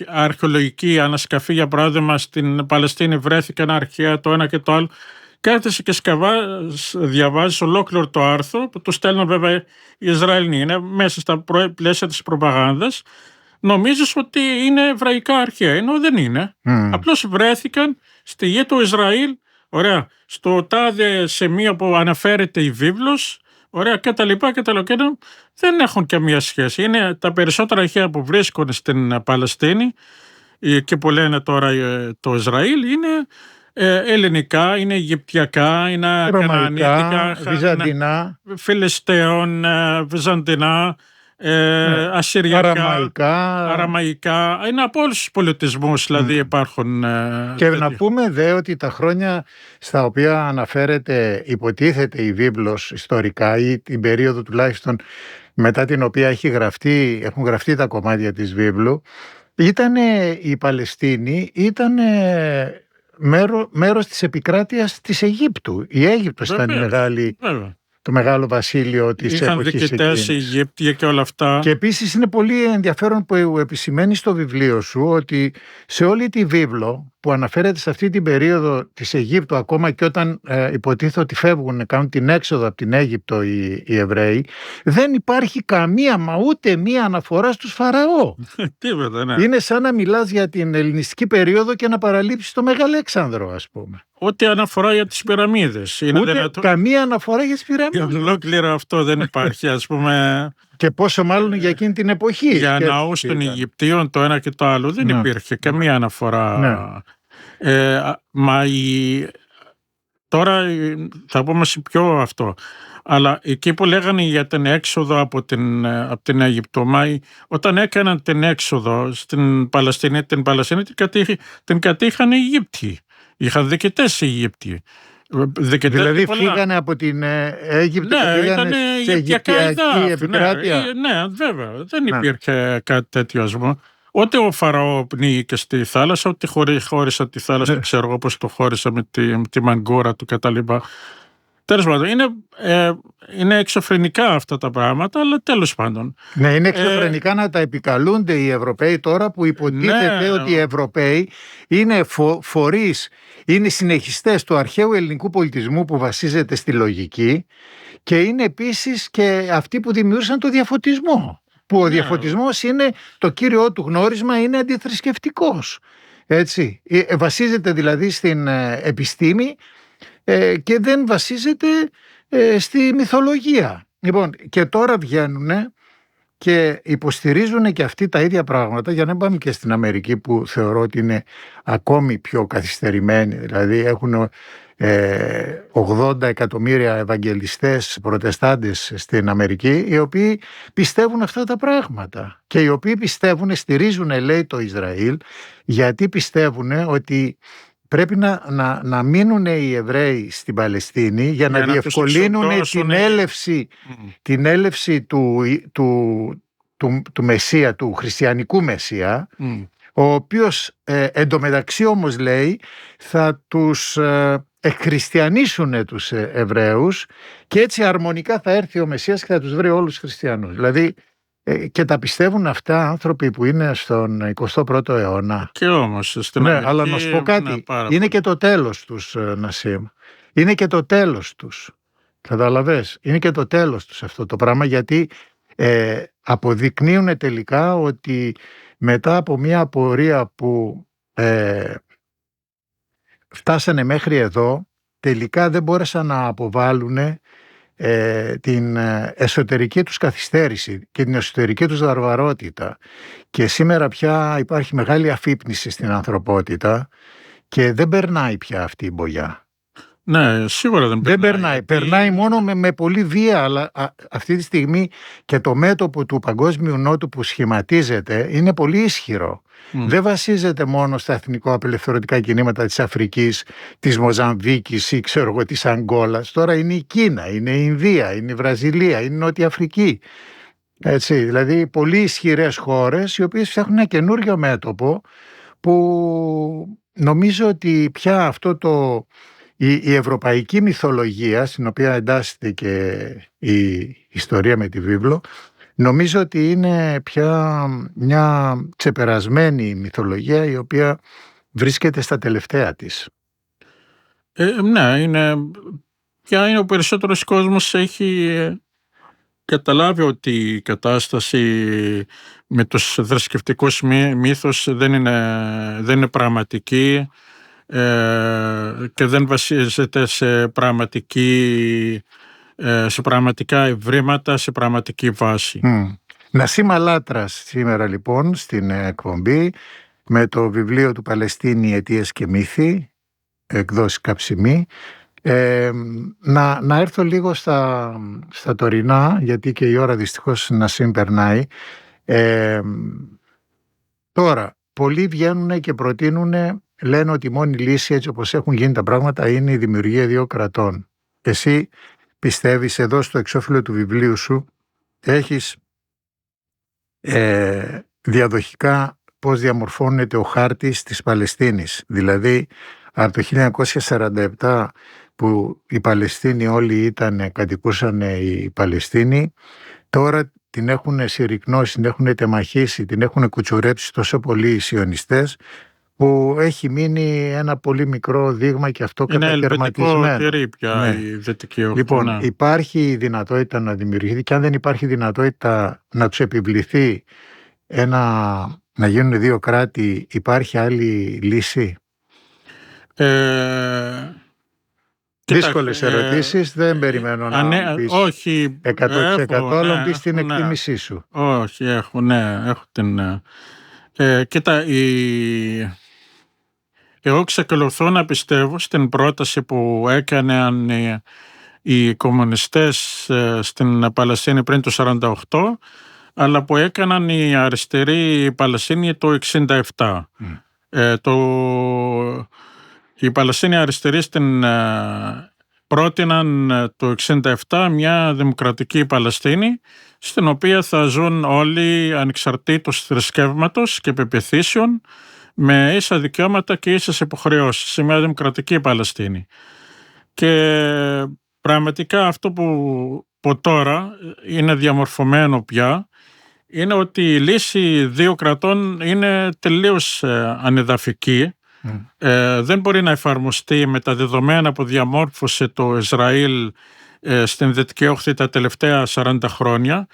αρχαιολογική ανασκαφή, για παράδειγμα, στην Παλαιστίνη βρέθηκαν αρχαία το ένα και το άλλο. Κάθεσαι και διαβάζεις ολόκληρο το άρθρο, που το στέλνουν βέβαια οι Ισραηλοί, είναι μέσα στα πλαίσια της προπαγάνδας. Νομίζεις ότι είναι εβραϊκά αρχαία, ενώ δεν είναι. Απλώς βρέθηκαν στη γη του Ισραήλ, ωραία, στο τάδε σημείο που αναφέρεται η βίβλος, ωραία, και τα λοιπά και τα λοιπά, δεν έχουν καμία σχέση. Είναι τα περισσότερα αρχαία που βρίσκονται στην Παλαιστίνη και που λένε τώρα το Ισραήλ, είναι ελληνικά, είναι αιγυπτιακά, είναι κανανίτικα, βυζαντινά, Φιλιστέων, βυζαντινά, ασσυριακά, αραμαϊκά, είναι από όλους τους πολιτισμούς, δηλαδή υπάρχουν. Και να πούμε δε ότι τα χρόνια στα οποία αναφέρεται, υποτίθεται η βίβλος ιστορικά ή την περίοδο τουλάχιστον μετά την οποία έχουν γραφτεί τα κομμάτια της βίβλου, η Παλαιστίνη ήταν μέρος της επικράτειας της Αιγύπτου. Η Αίγυπτος ήταν το μεγάλο βασίλειο της εποχής εκείνης. Είχαν διοικητές, Αιγύπτια και όλα αυτά. Και επίσης είναι πολύ ενδιαφέρον που επισημαίνει στο βιβλίο σου ότι σε όλη τη βίβλο που αναφέρεται σε αυτή την περίοδο της Αιγύπτου, ακόμα και όταν υποτίθεται ότι φεύγουν, κάνουν την έξοδο από την Αίγυπτο οι Εβραίοι, δεν υπάρχει καμία μα ούτε μία αναφορά στους Φαραώ. Τίποτα, ναι. Είναι σαν να μιλάς για την ελληνιστική περίοδο και να παραλείψεις το Μέγα Αλέξανδρο, ας πούμε. Ούτε αναφορά για τις πυραμίδες. Ούτε καμία αναφορά για τις πυραμίδες. Ολόκληρο αυτό δεν υπάρχει, ας πούμε. Και πόσο μάλλον για εκείνη την εποχή. Για ναούς των Αιγυπτίων το ένα και το άλλο δεν υπήρχε καμία αναφορά. Μα τώρα θα πούμε σε πιο αυτό. Αλλά εκεί που λέγανε για την έξοδο από την Αίγυπτο, όταν έκαναν την έξοδο στην Παλαιστίνη, την κατήχαν οι Αιγύπτιοι. Είχαν διοικητές οι Αιγύπτιοι. Δηλαδή φύγανε από την Αίγυπτο και πήγανε σε Αιγυπτιακή επικράτεια. Ναι, βέβαια. Δεν υπήρχε κάτι τέτοιο, ας πούμε. Ούτε ο Φαραώ πνίγηκε στη θάλασσα, ούτε χώρισα τη θάλασσα, ξέρω εγώ πώς το χώρισα με τη μαγκούρα του κτλ. Τέλος πάντων, είναι εξωφρενικά αυτά τα πράγματα, αλλά τέλος πάντων. Ναι, είναι εξωφρενικά να τα επικαλούνται οι Ευρωπαίοι τώρα που υποτίθεται ότι οι Ευρωπαίοι είναι φορείς, είναι συνεχιστές του αρχαίου ελληνικού πολιτισμού που βασίζεται στη λογική και είναι επίσης και αυτοί που δημιούργησαν το διαφωτισμό. Που ο διαφωτισμός είναι το κύριο του γνώρισμα, είναι αντιθρησκευτικός. Έτσι. Βασίζεται δηλαδή στην επιστήμη και δεν βασίζεται στη μυθολογία. Λοιπόν, και τώρα βγαίνουν και υποστηρίζουν και αυτοί τα ίδια πράγματα, για να πάμε και στην Αμερική που θεωρώ ότι είναι ακόμη πιο καθυστερημένοι. Δηλαδή έχουν 80 εκατομμύρια ευαγγελιστές προτεστάντες στην Αμερική, οι οποίοι πιστεύουν αυτά τα πράγματα και οι οποίοι στηρίζουν, λέει, το Ισραήλ, γιατί πιστεύουν ότι πρέπει να μείνουν οι Εβραίοι στην Παλαιστίνη για να διευκολύνουν την έλευση του Μεσσία, του χριστιανικού Μεσσία, ο οποίος εντωμεταξύ όμως, λέει, θα τους εκχριστιανίσουν τους Εβραίους και έτσι αρμονικά θα έρθει ο Μεσσίας και θα τους βρει όλους τους χριστιανούς. Δηλαδή και τα πιστεύουν αυτά άνθρωποι που είναι στον 21ο αιώνα. Και όμως στην Αμερική, αλλά να σου πω κάτι, είναι και το τέλος τους, Νασίμ. Είναι και το τέλος τους. Καταλαβες, είναι και το τέλος τους αυτό το πράγμα, γιατί αποδεικνύουν τελικά ότι μετά από μια πορεία που φτάσανε μέχρι εδώ, τελικά δεν μπόρεσαν να αποβάλουν την εσωτερική τους καθυστέρηση και την εσωτερική τους βαρβαρότητα. Και σήμερα πια υπάρχει μεγάλη αφύπνιση στην ανθρωπότητα και δεν περνάει πια αυτή η μπογιά. Ναι, σίγουρα δεν περνάει. Περνάει μόνο με πολύ βία, αλλά αυτή τη στιγμή και το μέτωπο του Παγκόσμιου Νότου που σχηματίζεται είναι πολύ ισχυρό. Δεν βασίζεται μόνο στα εθνικό-απελευθερωτικά κινήματα της Αφρικής, της Μοζαμβίκης ή ξέρω εγώ της Αγγόλας. Τώρα είναι η Κίνα, είναι η Ινδία, είναι η Βραζιλία, είναι η Νότια Αφρική. Έτσι, δηλαδή πολύ ισχυρές χώρες οι οποίες φτιάχνουν ένα καινούριο μέτωπο που νομίζω ότι πια αυτό η ευρωπαϊκή μυθολογία, στην οποία εντάσσεται και η ιστορία με τη βίβλο, νομίζω ότι είναι πια μια ξεπερασμένη μυθολογία η οποία βρίσκεται στα τελευταία της. Ναι, πια ο περισσότερος κόσμος έχει καταλάβει ότι η κατάσταση με τους θρησκευτικούς μύθους δεν είναι πραγματική και δεν βασίζεται σε πραγματικά ευρήματα, σε πραγματική βάση. Νασίμ Αλάτρας σήμερα λοιπόν στην εκπομπή με το βιβλίο του Παλαιστίνη «Αιτίες και μύθοι», εκδόσεις Καψιμή. Να έρθω λίγο στα τωρινά, γιατί και η ώρα δυστυχώς Νασίμ περνάει. Τώρα, πολλοί βγαίνουν και προτείνουν, λένε ότι η μόνη λύση έτσι όπως έχουν γίνει τα πράγματα είναι η δημιουργία δύο κρατών. Εσύ πιστεύεις, εδώ στο εξώφυλλο του βιβλίου σου έχεις διαδοχικά πώς διαμορφώνεται ο χάρτης της Παλαιστίνης. Δηλαδή από το 1947 που οι Παλαιστίνοι όλοι κατοικούσαν οι Παλαιστίνοι, τώρα την έχουν συρρικνώσει, την έχουν τεμαχίσει, την έχουν κουτσουρέψει τόσο πολύ οι σιωνιστές, που έχει μείνει ένα πολύ μικρό δείγμα και αυτό κατακαιρματισμένο. Είναι ελβετικό πια η Δυτική Όχθη. Λοιπόν, υπάρχει δυνατότητα να δημιουργηθεί, και αν δεν υπάρχει δυνατότητα να τους επιβληθεί να γίνουν δύο κράτη, υπάρχει άλλη λύση? Δύσκολες ερωτήσεις, δεν περιμένω να πεις όχι, 100% αλλά ναι, πεις την εκτίμησή σου. Όχι, έχω την... Κοίτα, εγώ ξεκολουθώ να πιστεύω στην πρόταση που έκαναν οι κομμουνιστές στην Παλαιστίνη πριν το 1948, αλλά που έκαναν οι αριστεροί Παλαιστίνοι το 1967. Οι Παλαιστίνοι αριστεροί πρότειναν το 1967 μια δημοκρατική Παλαιστίνη, στην οποία θα ζουν όλοι ανεξαρτήτως θρησκεύματος και πεποιθήσεων, με ίσα δικαιώματα και ίσες υποχρεώσεις, σε μια δημοκρατική Παλαιστίνη. Και πραγματικά αυτό που τώρα είναι διαμορφωμένο πια είναι ότι η λύση δύο κρατών είναι τελείως ανεδαφική. Δεν μπορεί να εφαρμοστεί με τα δεδομένα που διαμόρφωσε το Ισραήλ στην Δυτική Όχθη τα τελευταία 40 χρόνια.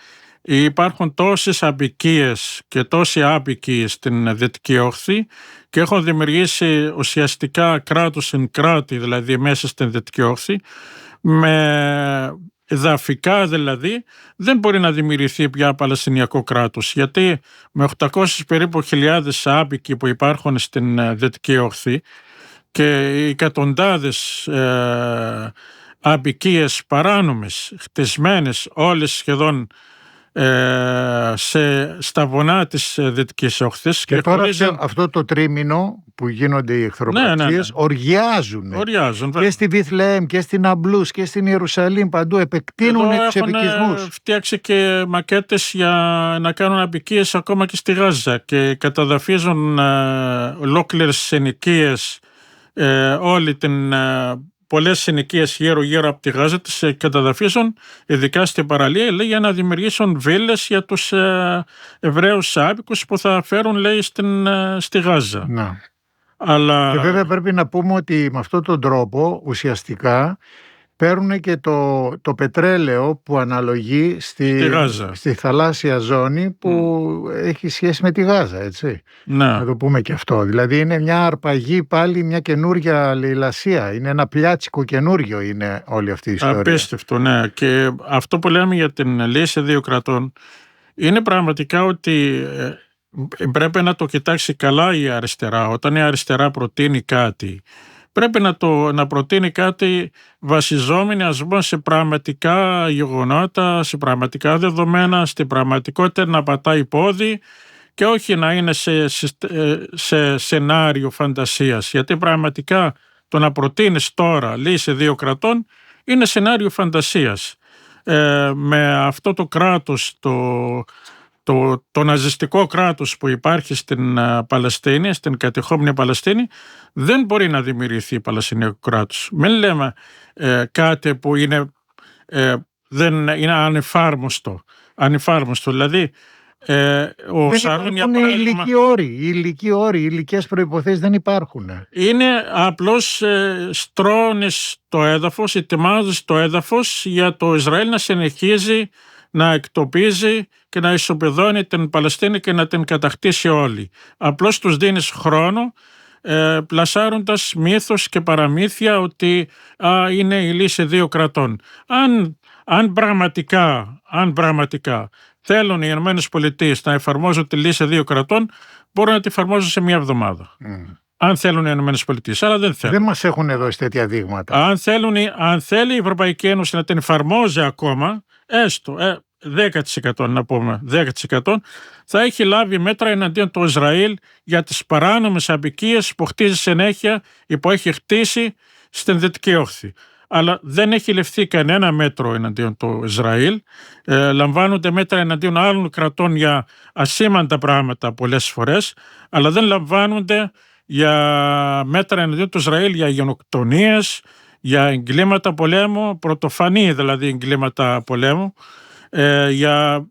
Υπάρχουν τόσες απικίες και τόσοι άπικοι στην Δυτική Όχθη και έχουν δημιουργήσει ουσιαστικά κράτος εν κράτη, δηλαδή μέσα στην Δυτική Όχθη, με εδαφικά δηλαδή δεν μπορεί να δημιουργηθεί πια Παλαιστινιακό κράτος, γιατί με 800 περίπου χιλιάδες άπικοι που υπάρχουν στην Δυτική Όχθη και οι εκατοντάδες απικίες παράνομες, χτισμένες όλες σχεδόν στα βουνά της Δυτικής Όχθης. Και τώρα αυτό το τρίμηνο που γίνονται οι εχθροπραξίες οργιάζουν και στη Βιθλεέμ και στην Αμπλούς και στην Ιερουσαλήμ, παντού επεκτείνουν τους επικισμούς. Έχουν φτιάξει και μακέτες για να κάνουν απικίες ακόμα και στη Γάζα και καταδαφίζουν ολόκληρες συνοικίες, πολλές συνοικίες γύρω από τη Γάζα τις καταδαφίζουν, ειδικά στην παραλία, λέει, για να δημιουργήσουν βίλες για τους Εβραίους άπικους που θα φέρουν, λέει, στη Γάζα. Να. Αλλά... Και βέβαια πρέπει να πούμε ότι με αυτόν τον τρόπο ουσιαστικά παίρνουν και το πετρέλαιο που αναλογεί στη θαλάσσια ζώνη που έχει σχέση με τη Γάζα, έτσι. Να το πούμε και αυτό. Δηλαδή είναι μια αρπαγή πάλι, μια καινούρια λαιλασία. Είναι ένα πλιάτσικο καινούριο είναι όλη αυτή η ιστορία. Απίστευτο, ναι. Και αυτό που λέμε για την λύση δύο κρατών είναι πραγματικά ότι πρέπει να το κοιτάξει καλά η αριστερά. Όταν η αριστερά προτείνει κάτι, πρέπει να προτείνει κάτι βασιζόμενοι, ας πούμε, σε πραγματικά γεγονότα, σε πραγματικά δεδομένα, στην πραγματικότητα να πατάει πόδι και όχι να είναι σε σενάριο φαντασίας. Γιατί πραγματικά το να προτείνεις τώρα λύση δύο κρατών είναι σενάριο φαντασίας. Με αυτό το κράτος, το ναζιστικό κράτος που υπάρχει στην Παλαιστίνη, στην κατεχόμενη Παλαιστίνη, δεν μπορεί να δημιουργηθεί Παλαιστινιακό κράτος. Μην λέμε κάτι που δεν είναι ανεφάρμοστο. Δηλαδή, ο Σαρούν, για παράδειγμα, οι ηλικίες προϋποθέσεις δεν υπάρχουν. Είναι απλώς στρώνεις το έδαφος, ετοιμάζεις το έδαφος για το Ισραήλ να συνεχίζει να εκτοπίζει και να ισοπεδώνει την Παλαιστίνη και να την κατακτήσει όλη. Απλώς τους δίνεις χρόνο, πλασάροντας μύθους και παραμύθια ότι είναι η λύση δύο κρατών. Αν πραγματικά θέλουν οι ΗΠΑ να εφαρμόζουν τη λύση δύο κρατών, μπορούν να τη εφαρμόζουν σε μια εβδομάδα. Αν θέλουν οι ΗΠΑ, αλλά δεν θέλουν. Δεν μας έχουν δώσει τέτοια δείγματα. Αν θέλει η Ευρωπαϊκή Ένωση να την εφαρμόζει ακόμα, έστω 10% να πούμε, 10%, θα έχει λάβει μέτρα εναντίον του Ισραήλ για τις παράνομες απικίες που χτίζει συνέχεια ή που έχει χτίσει στην Δυτική Όχθη. Αλλά δεν έχει ληφθεί κανένα μέτρο εναντίον του Ισραήλ. Λαμβάνονται μέτρα εναντίον άλλων κρατών για ασήμαντα πράγματα πολλές φορές, αλλά δεν λαμβάνονται για μέτρα εναντίον του Ισραήλ για γενοκτονίες, για εγκλήματα πολέμου, πρωτοφανή δηλαδή εγκλήματα πολέμου, για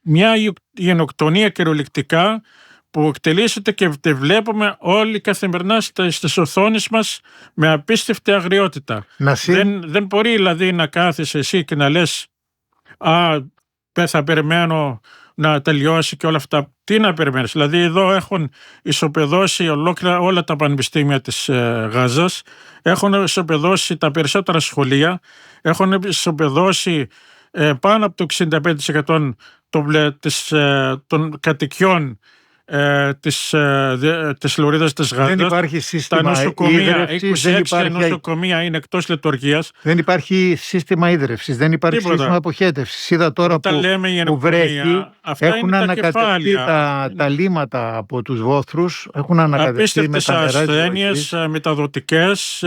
μια γενοκτονία κυριολεκτικά που εκτελήσεται και τη βλέπουμε όλοι καθημερινά στις οθόνες μας με απίστευτη αγριότητα. Δεν μπορεί δηλαδή να κάθεσαι εσύ και να λες θα περιμένω να τελειώσει και όλα αυτά. Τι να περιμένεις? Δηλαδή εδώ έχουν ισοπεδώσει ολόκληρα όλα τα πανεπιστήμια της Γάζας, έχουν ισοπεδώσει τα περισσότερα σχολεία, έχουν ισοπεδώσει πάνω από το 65% των κατοικιών της Λωρίδας της Γάζας. Δεν υπάρχει σύστημα τα νοσοκομεία, ίδρυυσης, 26 νοσοκομεία είναι εκτός λειτουργίας. Δεν υπάρχει σύστημα ίδρυυσης, δεν υπάρχει σύστημα αποχέτευσης. Είδα τώρα που βρέχει, έχουν ανακατευτεί τα λίμματα από τους βόθρους, έχουν ανακατευτεί με τα νερά. Ασθένειες μεταδοτικές,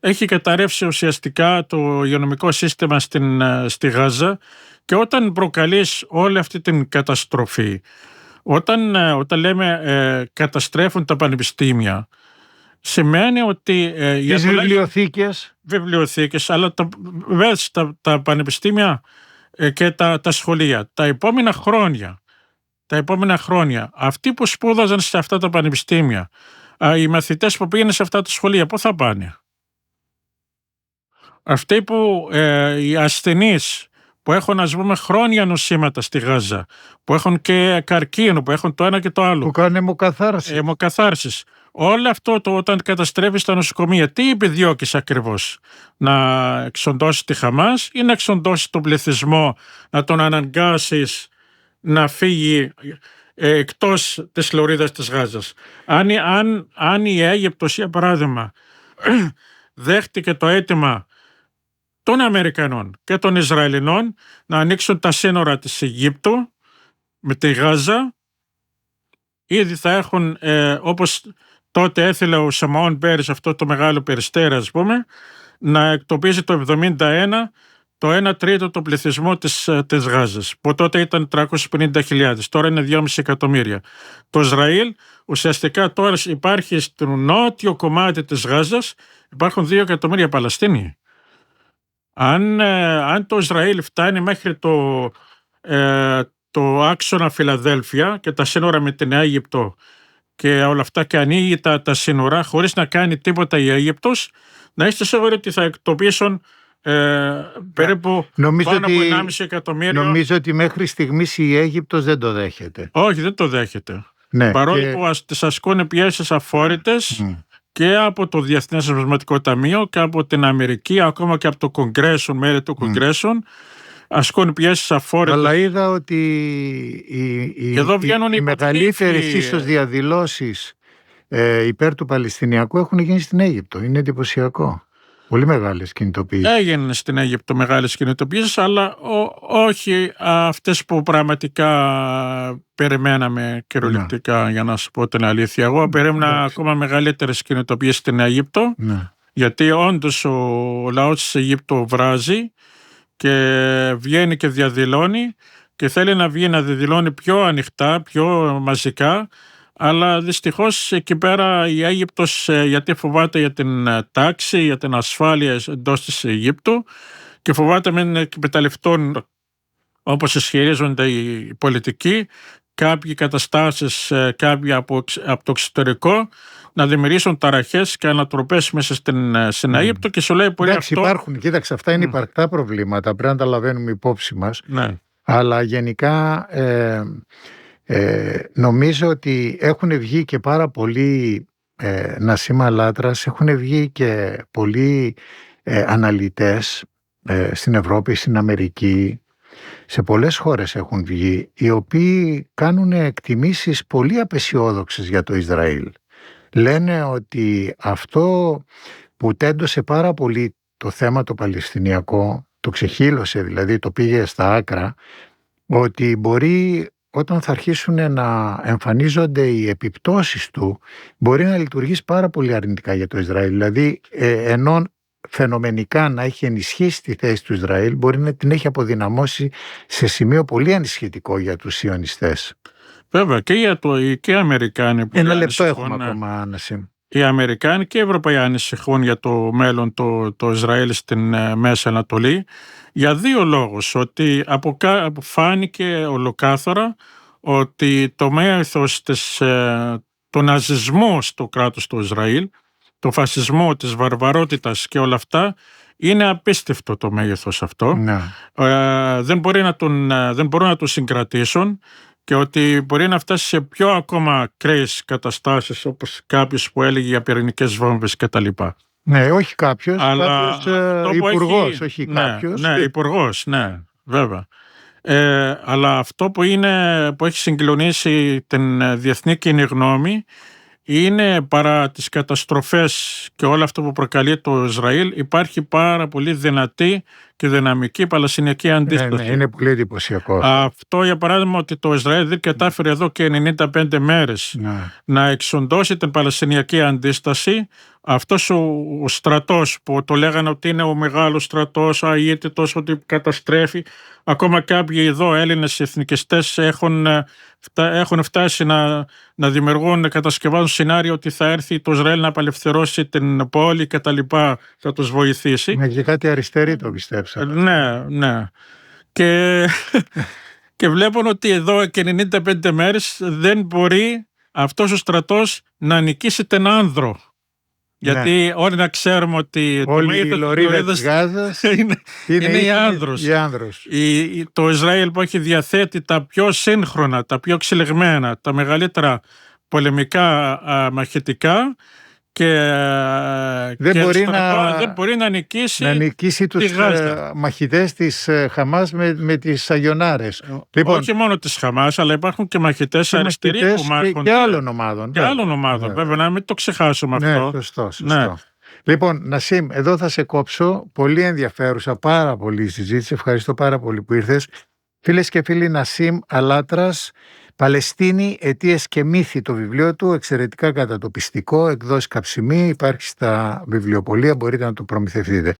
έχει καταρρεύσει ουσιαστικά το υγειονομικό σύστημα στη Γάζα, και όταν προκαλείς όλη αυτή την καταστροφή, όταν λέμε καταστρέφουν τα πανεπιστήμια, σημαίνει ότι τις βιβλιοθήκες, αλλά τα πανεπιστήμια και τα σχολεία, τα επόμενα χρόνια, αυτοί που σπούδαζαν σε αυτά τα πανεπιστήμια, οι μαθητές που πήγαιναν σε αυτά τα σχολεία, πού θα πάνε? Αυτοί οι ασθενείς που έχουν, ας πούμε, χρόνια νοσήματα στη Γάζα, που έχουν και καρκίνο, που έχουν το ένα και το άλλο, που κάνουν αιμοκαθάρσεις. Όλο αυτό όταν καταστρέφεις τα νοσοκομεία, τι επιδιώκεις ακριβώς? Να εξοντώσεις τη Χαμάς ή να εξοντώσεις τον πληθυσμό, να τον αναγκάσεις να φύγει εκτός της Λωρίδας της Γάζας? Αν η Αίγυπτος, για παράδειγμα, δέχτηκε το αίτημα των Αμερικανών και των Ισραηλινών να ανοίξουν τα σύνορα της Αιγύπτου με τη Γάζα, ήδη θα έχουν, όπως τότε έθελε ο Σαμαών Πέρις, αυτό το μεγάλο περιστέρα, ας πούμε, να εκτοπίζει το 1971 το 1 τρίτο το πληθυσμό της Γάζας, που τότε ήταν 350.000, τώρα είναι 2,5 εκατομμύρια. Το Ισραήλ ουσιαστικά τώρα υπάρχει στο νότιο κομμάτι της Γάζας, υπάρχουν 2 εκατομμύρια Παλαιστίνοι. Αν το Ισραήλ φτάνει μέχρι το άξονα Φιλαδέλφια και τα σύνορα με την Αίγυπτο και όλα αυτά, και ανοίγει τα σύνορα χωρίς να κάνει τίποτα η Αίγυπτος, να είστε σίγουροι ότι θα εκτοπίσουν περίπου πάνω από 1,5 εκατομμύριο. Νομίζω ότι μέχρι στιγμής η Αίγυπτος δεν το δέχεται. Όχι, δεν το δέχεται. Ναι, παρόλο που τις ασκούν πιέσεις αφόρητες και από το Διεθνές Νομισματικό Ταμείο και από την Αμερική, ακόμα και από το Κογκρέσον, μέλη του Κογκρέσον, ασκούν πιέσεις αφόρητες. Αλλά είδα ότι οι μεγαλύτερες ίσως διαδηλώσεις υπέρ του Παλαιστινιακού έχουν γίνει στην Αίγυπτο. Είναι εντυπωσιακό. Πολύ μεγάλες κινητοποιήσεις. Έγιναν στην Αίγυπτο μεγάλες κινητοποιήσεις, αλλά όχι αυτές που πραγματικά περιμέναμε κυριολεκτικά, για να σου πω την αλήθεια. Εγώ περίμενα ακόμα μεγαλύτερες κινητοποιήσεις στην Αίγυπτο, γιατί όντως ο λαός της Αιγύπτου βράζει και βγαίνει και διαδηλώνει και θέλει να βγει να διαδηλώνει πιο ανοιχτά, πιο μαζικά. Αλλά δυστυχώς εκεί πέρα η Αίγυπτος, γιατί φοβάται για την τάξη, για την ασφάλεια εντός της Αιγύπτου και φοβάται μην εκμεταλλευτούν, όπως ισχυρίζονται οι πολιτικοί, κάποιοι καταστάσεις, κάποιοι από το εξωτερικό, να δημιουργήσουν ταραχές και ανατροπές μέσα στην Αίγυπτο, και σου λέει πολύ αυτό. Υπάρχουν, κοίταξε, αυτά είναι υπαρκτά προβλήματα, πρέπει να τα λαβαίνουμε υπόψη μας. Αλλά γενικά νομίζω ότι έχουν βγει και πάρα πολλοί Νασίμα Λάτρας, έχουν βγει και πολλοί αναλυτές στην Ευρώπη, στην Αμερική, σε πολλές χώρες έχουν βγει, οι οποίοι κάνουν εκτιμήσεις πολύ απεσιόδοξες για το Ισραήλ. Λένε ότι αυτό που τέντωσε πάρα πολύ το θέμα το Παλαιστινιακό, το ξεχύλωσε δηλαδή, το πήγε στα άκρα, ότι μπορεί όταν θα αρχίσουν να εμφανίζονται οι επιπτώσεις του, μπορεί να λειτουργήσει πάρα πολύ αρνητικά για το Ισραήλ. Δηλαδή, ενώ φαινομενικά να έχει ενισχύσει τη θέση του Ισραήλ, μπορεί να την έχει αποδυναμώσει σε σημείο πολύ ανησυχητικό για τους σιωνιστές. Βέβαια, και οι Αμερικάνοι. Ένα λεπτό έχουμε ακόμα, Νασίμ. Οι Αμερικάνοι και οι Ευρωπαίοι ανησυχούν για το μέλλον το Ισραήλ στην Μέση Ανατολή, για δύο λόγους. Ότι φάνηκε ολοκάθαρα ότι το μέγεθος του ναζισμού στο κράτος του Ισραήλ, το φασισμό, της βαρβαρότητας και όλα αυτά, είναι απίστευτο το μέγεθος αυτό. Δεν μπορούν να το συγκρατήσουν, και ότι μπορεί να φτάσει σε πιο ακόμα ακραίες καταστάσεις, όπως κάποιος που έλεγε για πυρηνικές βόμβες κτλ. Ναι, όχι κάποιος, Αλλά υπουργός, όχι κάποιος. Ναι, υπουργός, ναι, βέβαια. Αλλά αυτό που έχει συγκλονίσει την διεθνή κοινή γνώμη είναι, παρά τις καταστροφές και όλο αυτό που προκαλεί το Ισραήλ, υπάρχει πάρα πολύ δυνατή και δυναμική παλαιστινιακή αντίσταση. Ναι, είναι πολύ εντυπωσιακό. Αυτό, για παράδειγμα, ότι το Ισραήλ κατάφερε εδώ και 95 μέρες να εξοντώσει την παλαιστινιακή αντίσταση. Αυτός ο στρατός που το λέγανε ότι είναι ο μεγάλος στρατός, αίτητος, ότι καταστρέφει. Ακόμα κάποιοι εδώ Έλληνες εθνικιστές έχουν φτάσει να δημιουργούν, να κατασκευάζουν σενάριο ότι θα έρθει το Ισραήλ να απελευθερώσει την πόλη και τα λοιπά, θα τους βοηθήσει. Ναι, και κάτι αριστεροί το πιστέψαν. Ναι. Και βλέπουν ότι εδώ και 95 μέρες δεν μπορεί αυτός ο στρατός να νικήσει τον άνδρο. Γιατί όλοι να ξέρουμε ότι όλη η λωρίδα της Γάζας είναι οι άνδρος. Το Ισραήλ που έχει διαθέτει τα πιο σύγχρονα, τα πιο εξελιγμένα, τα μεγαλύτερα πολεμικά μαχητικά, και δεν μπορεί να νικήσει τους μαχητές της Χαμάς με τις αγιονάρες. Λοιπόν, όχι μόνο της Χαμάς, αλλά υπάρχουν και μαχητές αριστεροί που μάχονται. Και άλλων ομάδων. Και άλλων ομάδων, βέβαια, να μην το ξεχάσουμε αυτό. Ναι, σωστό. Ναι. Λοιπόν, Νασίμ, εδώ θα σε κόψω. Πολύ ενδιαφέρουσα, πάρα πολύ η συζήτηση. Ευχαριστώ πάρα πολύ που ήρθες. Φίλες και φίλοι, Νασίμ Αλάτρας, Παλαιστίνη, αιτίες και μύθοι, το βιβλίο του, εξαιρετικά κατατοπιστικό, εκδόσεις Καψιμή, υπάρχει στα βιβλιοπωλεία, μπορείτε να το προμηθευτείτε.